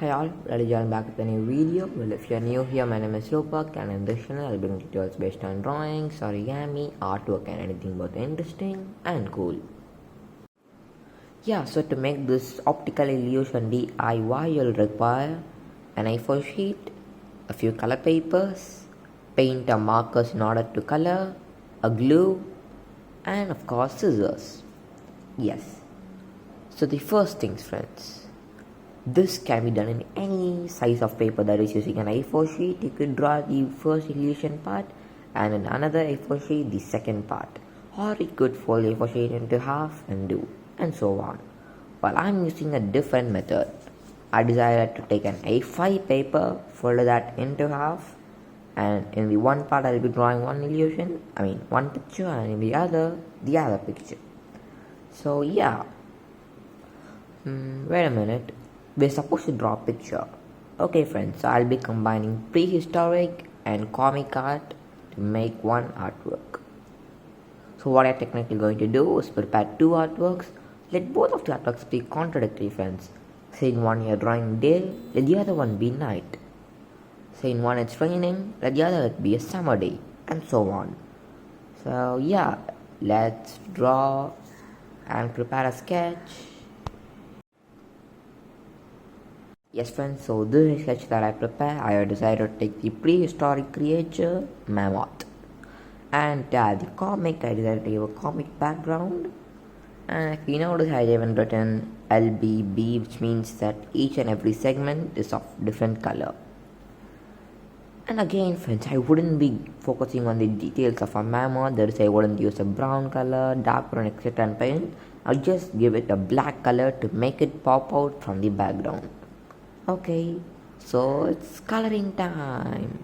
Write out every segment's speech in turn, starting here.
Hi all, ready to join back with a new video. Well, if you're new here, my name is Rupak, and in this channel I'll bring tutorials based on drawings, origami, artwork and anything both interesting and cool. Yeah, so to make this optical illusion DIY, you'll require an A4 sheet, a few color papers, paint or markers in order to color, a glue, and of course scissors. Yes, so the first things friends, this can be done in any size of paper that is using an A4 sheet. You could draw the first illusion part and in another A4 sheet the second part, or you could fold A4 sheet into half and do, and so on. But I'm using a different method. I decided to take an A5 paper, fold that into half, and in the one part I'll be drawing one picture, and in the other picture. So yeah, wait a minute. We're supposed to draw a picture. Okay friends, so I'll be combining prehistoric and comic art to make one artwork. So what I'm technically going to do is prepare two artworks. Let both of the artworks be contradictory friends. Say in one you're drawing day, let the other one be night. Say in one it's raining, let the other be a summer day, and so on. So yeah, let's draw and prepare a sketch. Yes friends, so this is a sketch that I prepared. I have decided to take the prehistoric creature, mammoth. And the comic, I decided to give a comic background. And if you notice, I haven't written LBB, which means that each and every segment is of different color. And again friends, I wouldn't be focusing on the details of a mammoth. That is, I wouldn't use a brown color, dark brown, etc. and paint. I'll just give it a black color to make it pop out from the background. Okay, so it's coloring time.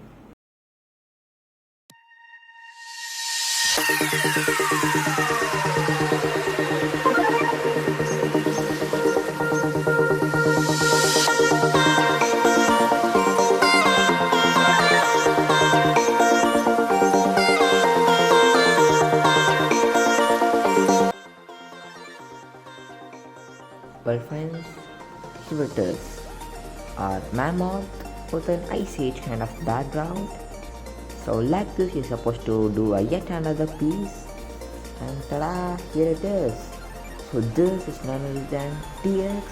Well friends, here it is. Our mammoth with an ice age kind of background. So like this, you're supposed to do a yet another piece, and ta-da, here it is. So this is none other than T-Rex,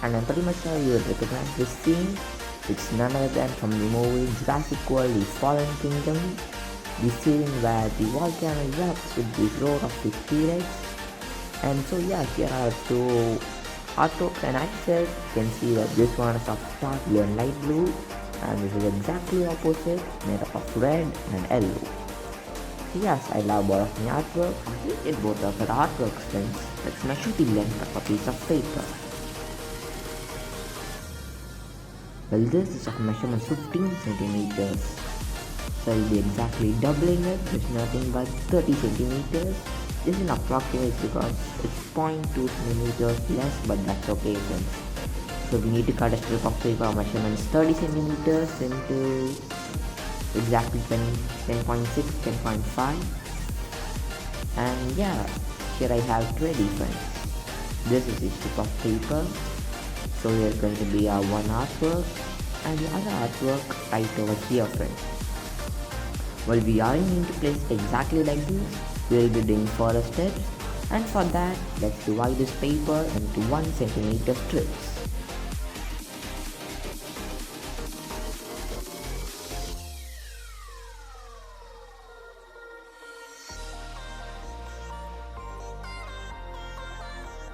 and I'm pretty much sure you will recognize this scene. It's none other than from the movie Jurassic World: The Fallen Kingdom, the scene where the volcano erupts with the roar of the T-Rex. And so yeah, here are two artworks, and I said you can see that this one is of dark blue and light blue, and this is exactly opposite, made up of red and yellow. So yes, I love both of my artwork. I hated both of the artworks since let's measure the length of a piece of paper. Well, this is of measurement 15 centimeters. So I'll be exactly doubling it, which is nothing but 30 centimeters. This is an approximate because it's 0.2 centimeters less, but that's okay friends. So we need to cut a strip of paper of measurements 30 centimeters into exactly 10.6, 10.5. And yeah, here I have 20 friends. This is a strip of paper. So here's going to be our one artwork, and the other artwork right over here friends. Well, we are going to place it exactly like this. We will be doing further steps, and for that let's divide this paper into 1 centimeter strips.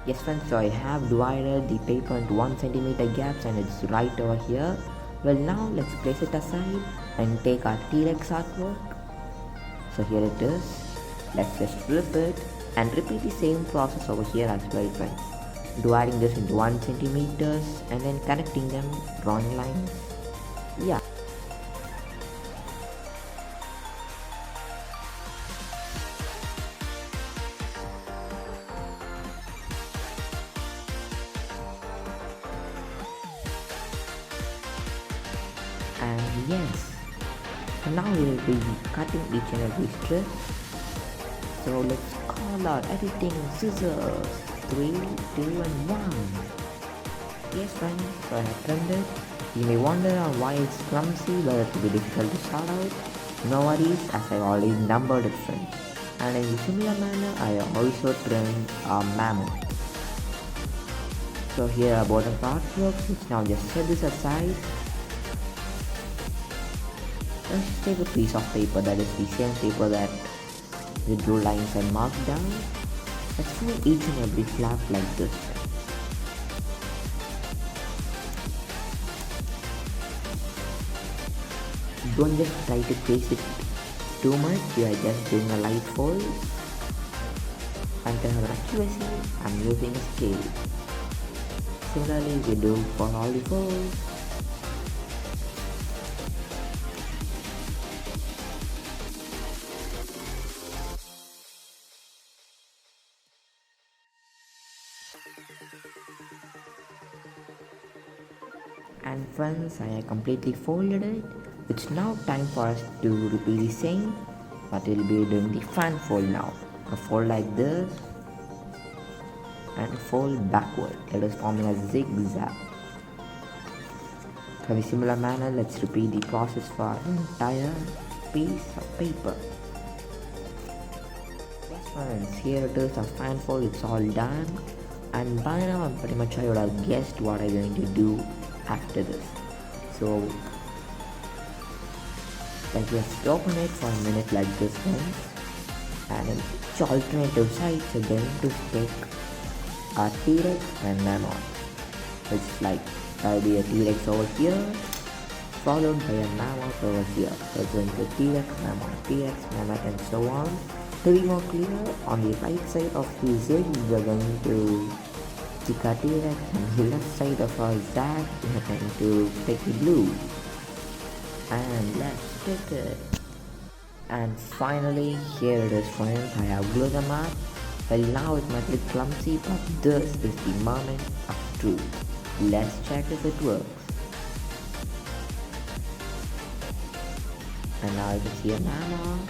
Yes friends, so I have divided the paper into 1 centimeter gaps, and it's right over here. Well, now let's place it aside and take our T-Rex artwork. So here it is. Let's just flip it and repeat the same process over here as well friends. Dividing this into 1 centimeters and then connecting them, drawing lines. Yeah. And yes, so now we will be cutting each and every strip. So let's call out editing scissors. 3, 2 and 1. Yes friends, so I have trimmed it. You may wonder why it's clumsy, but it will be difficult to sort out. No worries, as I already numbered it, friends. And in a similar manner, I also trimmed a mammoth. So here are both of the artworks, which now just set this aside. Let's just take a piece of paper, that is the same paper that the drew lines and marked down. Let's fold each and every flap like this. Don't just try to trace it too much, you are just doing a light fold. And to have an accuracy, I'm using a scale. Similarly, we do for all the folds. And friends, I have completely folded it. It's now time for us to repeat the same, but we'll be doing the fan fold now. A fold like this and fold backward, that is forming a zigzag. In a similar manner, let's repeat the process for our entire piece of paper. Yes friends, here it is, a fan fold, it's all done. And by now I'm pretty much sure you would have guessed what I'm going to do after this. So let's just open it for a minute like this friends. And in each alternative sides you're going to stick a T-Rex and mammoth. It's like there'll be a T-Rex over here followed by a mammoth over here. So it's going to T-Rex, mammoth and so on. To be more clear, on the right side of the zig we're going to stick a T-Rex, and the left side of our zag we're going to stick the blue. And let's stick it. And finally, here it is friends, I have glued them up. Well, now it might look clumsy, but this is the moment of truth. Let's check if it works. And now you can see a mammoth.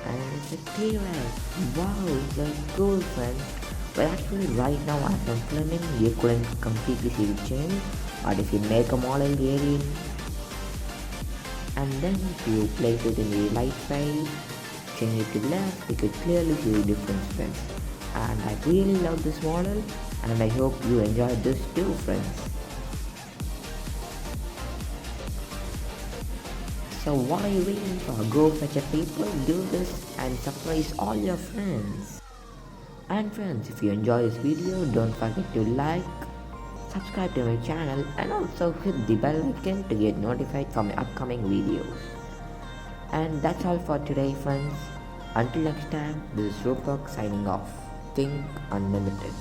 And it's a T-Rex. Wow, that's cool friends. Well actually right now as I'm filming, you couldn't completely see the change. But if you make a model really, and then if you place it in the light side, change it to left, you could clearly see the difference friends. And I really love this model, and I hope you enjoyed this too friends. So what are you waiting for? Go fetch a paper, do this and surprise all your friends. And friends, if you enjoy this video, don't forget to like, subscribe to my channel and also hit the bell icon to get notified from my upcoming videos. And that's all for today friends. Until next time, this is Rupak signing off. Think Unlimited.